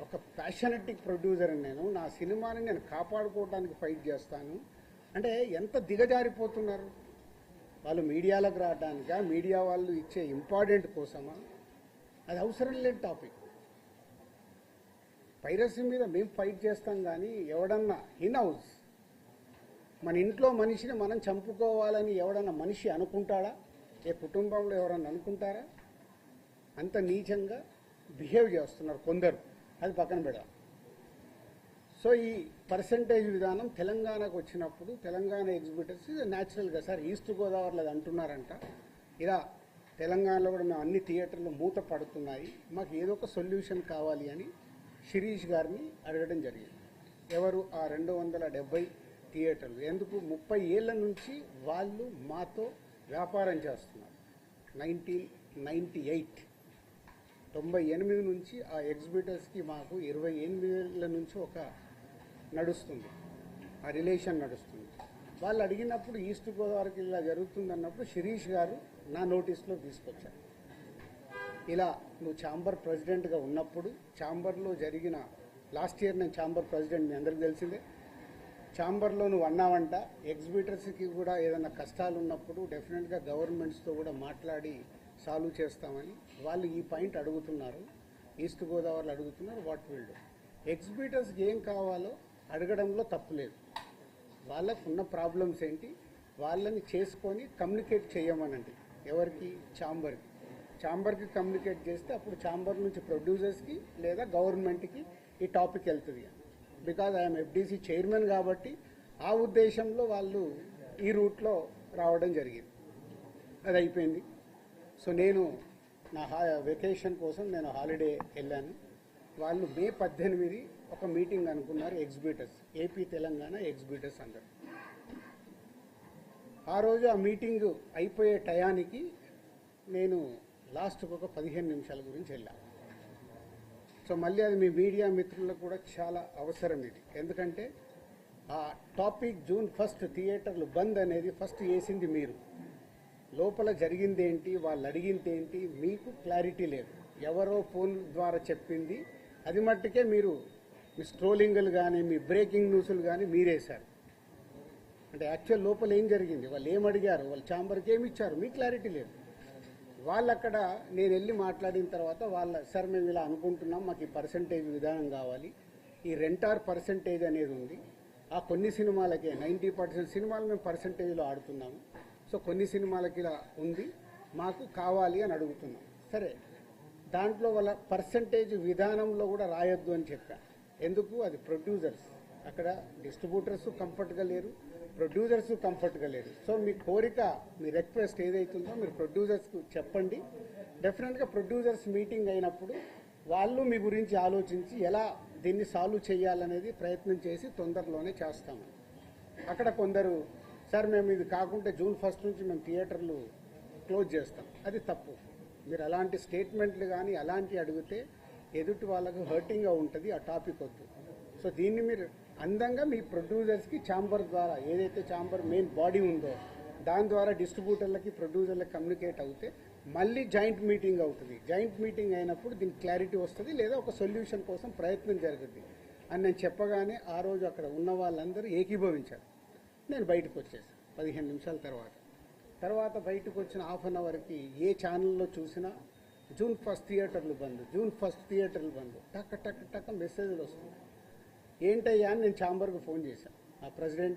ఒక ప్యాషనెటిక్ ప్రొడ్యూసర్ నేను, నా సినిమాని నేను కాపాడుకోవడానికి ఫైట్ చేస్తాను అంటే ఎంత దిగజారిపోతున్నారు వాళ్ళు. మీడియాలకు రావడానికా, మీడియా వాళ్ళు ఇచ్చే ఇంపార్టెంట్ కోసమా? అది అవసరం లేని టాపిక్. పైరసీ మీద మేము ఫైట్ చేస్తాం కానీ ఎవడన్నా ఇన్ హౌస్ మన ఇంట్లో మనిషిని మనం చంపుకోవాలని ఎవడన్నా మనిషి అనుకుంటాడా? ఏ కుటుంబంలో ఎవరన్నా అనుకుంటారా? అంత నీచంగా బిహేవ్ చేస్తున్నారు కొందరు, అది పక్కన పెడదాం. సో ఈ పర్సంటేజ్ విధానం తెలంగాణకు వచ్చినప్పుడు తెలంగాణ ఎగ్జిబిటర్స్ న్యాచురల్గా సార్ ఈస్ట్ గోదావరిలో అది అంటున్నారంట, ఇలా తెలంగాణలో కూడా మేము అన్ని థియేటర్లు మూత పడుతున్నాయి, మాకు ఏదో ఒక సొల్యూషన్ కావాలి అని శిరీష్ గారిని అడగడం జరిగింది. ఎవరు ఆ 270 థియేటర్లు? ఎందుకు 30 ఏళ్ల నుంచి వాళ్ళు మాతో వ్యాపారం చేస్తున్నారు. 98 నుంచి ఆ ఎగ్జిబిటర్స్కి మాకు 28 ఏళ్ళ నుంచి ఒక నడుస్తుంది, ఆ రిలేషన్ నడుస్తుంది. వాళ్ళు అడిగినప్పుడు ఈస్ట్ గోదావరికి ఇలా జరుగుతుంది అన్నప్పుడు శిరీష్ గారు నా నోటీస్లో తీసుకొచ్చారు. ఇలా నువ్వు ఛాంబర్ ప్రెసిడెంట్గా ఉన్నప్పుడు ఛాంబర్లో జరిగిన లాస్ట్ ఇయర్ నేను ఛాంబర్ ప్రెసిడెంట్, మీ అందరికీ తెలిసిందే. ఛాంబర్లో నువ్వు అన్నావంట ఎగ్జిబిటర్స్కి కూడా ఏదైనా కష్టాలు ఉన్నప్పుడు డెఫినెట్గా గవర్నమెంట్స్తో కూడా మాట్లాడి సాల్వ్ చేస్తామని వాళ్ళు ఈ పాయింట్ అడుగుతున్నారు. ఈస్ట్ గోదావరిలో అడుగుతున్నారు. What will do? ఎగ్జిబిటర్స్కి ఏం కావాలో అడగడంలో తప్పులేదు. వాళ్ళకున్న ప్రాబ్లమ్స్ ఏంటి వాళ్ళని చేసుకొని కమ్యూనికేట్ చేయమనండి. ఎవరికి? ఛాంబర్కి కమ్యూనికేట్ చేస్తే అప్పుడు ఛాంబర్ నుంచి ప్రొడ్యూసర్స్కి లేదా గవర్నమెంట్కి ఈ టాపిక్ వెళ్తుంది. బికాజ్ ఐఎమ్ ఎఫ్డీసీ చైర్మన్ కాబట్టి ఆ ఉద్దేశంలో వాళ్ళు ఈ రూట్లో రావడం జరిగింది. అది అయిపోయింది. సో నేను నా వెకేషన్ కోసం నేను హాలిడే వెళ్ళాను. వాళ్ళు మే 18 ఒక మీటింగ్ అనుకున్నారు ఎగ్జిబిటర్స్, ఏపీ తెలంగాణ ఎగ్జిబిటర్స్ అందరూ. ఆ రోజు ఆ మీటింగ్ అయిపోయే టయానికి నేను లాస్ట్కి ఒక 15 నిమిషాల గురించి వెళ్ళాను. సో మళ్ళీ అది మీ మీడియా మిత్రులకు కూడా చాలా అవసరం ఇది. ఎందుకంటే ఆ టాపిక్ June 1 థియేటర్లు బంద్ అనేది ఫస్ట్ వేసింది మీరు. లోపల జరిగింది ఏంటి, వాళ్ళు అడిగింది ఏంటి, మీకు క్లారిటీ లేదు. ఎవరో ఫోన్ ద్వారా చెప్పింది అది మట్టుకే మీరు మీ స్ట్రోలింగ్లు కానీ మీ బ్రేకింగ్ న్యూస్లు కానీ మీరేశారు. అంటే యాక్చువల్ లోపల ఏం జరిగింది, వాళ్ళు ఏం అడిగారు, వాళ్ళు ఛాంబర్కి ఏమి ఇచ్చారు, మీకు క్లారిటీ లేదు. వాళ్ళు అక్కడ నేను వెళ్ళి మాట్లాడిన తర్వాత సార్ మేము ఇలా అనుకుంటున్నాం, మాకు ఈ పర్సంటేజ్ విధానం కావాలి, ఈ రెంటార్ పర్సంటేజ్ అనేది ఉంది, ఆ కొన్ని సినిమాలకే 90% సినిమాలు మేము పర్సంటేజ్లో ఆడుతున్నాము, సో కొన్ని సినిమాలకి ఇలా ఉంది, మాకు కావాలి అని అడుగుతున్నాం. సరే, దాంట్లో వాళ్ళ పర్సంటేజ్ విధానంలో కూడా రాయొద్దు అని చెప్పాను. ఎందుకు? అది ప్రొడ్యూసర్స్, అక్కడ డిస్ట్రిబ్యూటర్స్ కంఫర్ట్గా లేరు, ప్రొడ్యూసర్స్ కంఫర్ట్గా లేరు. సో మీ కోరిక, మీ రిక్వెస్ట్ ఏదైతుందో మీరు ప్రొడ్యూసర్స్కు చెప్పండి. డెఫినెట్గా ప్రొడ్యూసర్స్ మీటింగ్ అయినప్పుడు వాళ్ళు మీ గురించి ఆలోచించి ఎలా దీన్ని సాల్వ్ చేయాలనేది ప్రయత్నం చేసి తొందరలోనే చేస్తాము. అక్కడ కొందరు సార్ మేము ఇది కాకుంటే June 1 నుంచి మేము థియేటర్లు క్లోజ్ చేస్తాం, అది తప్పు. మీరు అలాంటి స్టేట్మెంట్లు కానీ అలాంటివి అడిగితే ఎదుటి వాళ్ళకు హర్టింగ్గా ఉంటుంది, ఆ టాపిక్ వద్దు. సో దీన్ని మీరు అందంగా మీ ప్రొడ్యూసర్స్కి ఛాంబర్ ద్వారా, ఏదైతే ఛాంబర్ మెయిన్ బాడీ ఉందో దాని ద్వారా డిస్ట్రిబ్యూటర్లకి ప్రొడ్యూసర్లకు కమ్యూనికేట్ అవుతే మళ్ళీ జాయింట్ మీటింగ్ అవుతుంది. జాయింట్ మీటింగ్ అయినప్పుడు దీనికి క్లారిటీ వస్తుంది, లేదా ఒక సొల్యూషన్ కోసం ప్రయత్నం జరుగుతుంది అని నేను చెప్పగానే ఆ రోజు అక్కడ ఉన్న వాళ్ళందరూ ఏకీభవించారు. నేను బయటకు వచ్చేసాను 15 నిమిషాల తర్వాత బయటకు వచ్చిన హాఫ్ అన్ అవర్కి ఏ ఛానల్లో చూసినా June 1 థియేటర్లు బంద్, June 1 థియేటర్లు బంద్, టక్ టక్ టక్ మెసేజ్లు వస్తున్నాయి. ఏంటయ్యా అని నేను ఛాంబర్కి ఫోన్ చేశాను, ఆ ప్రెసిడెంట్కి